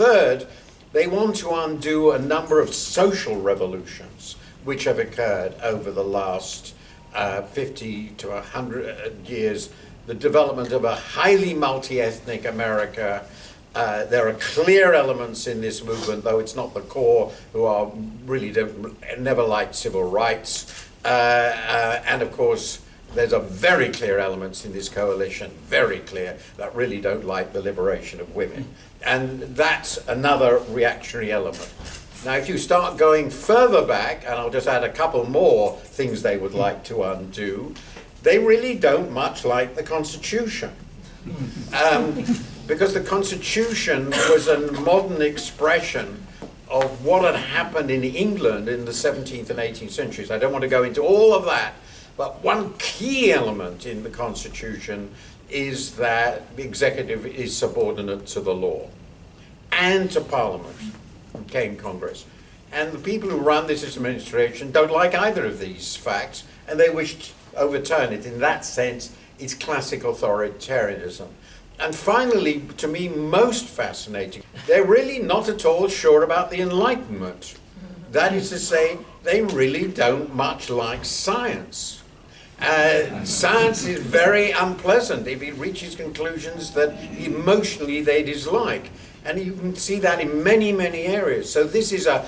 third, they want to undo a number of social revolutions which have occurred over the last 50 to 100 years. The development of a highly multi-ethnic America. There are clear elements in this movement, though it's not the core, who are really never liked civil rights. And of course, there's a very clear elements in this coalition, very clear, that really don't like the liberation of women. And that's another reactionary element. Now, if you start going further back, and I'll just add a couple more things they would like to undo, they really don't much like the Constitution. Because the Constitution was a modern expression of what had happened in England in the 17th and 18th centuries. I don't want to go into all of that, but one key element in the Constitution is that the executive is subordinate to the law and to Parliament, okay, in Congress. And the people who run this administration don't like either of these facts, and they wish to overturn it. In that sense, it's classic authoritarianism. And finally, to me, most fascinating, they're really not at all sure about the Enlightenment. That is to say, they really don't much like science. Science is very unpleasant if it reaches conclusions that emotionally they dislike. And you can see that in many, many areas. So this is a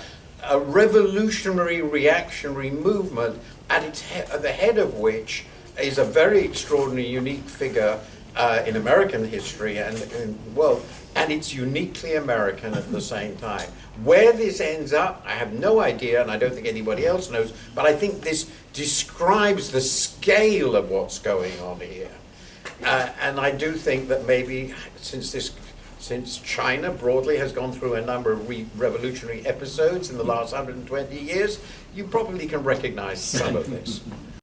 revolutionary, reactionary movement at the head of which is a very extraordinary, unique figure in American history and in the world, and it's uniquely American at the same time. Where this ends up, I have no idea, and I don't think anybody else knows, but I think this describes the scale of what's going on here. And I do think that maybe since China broadly has gone through a number of revolutionary episodes in the last 120 years, you probably can recognize some of this.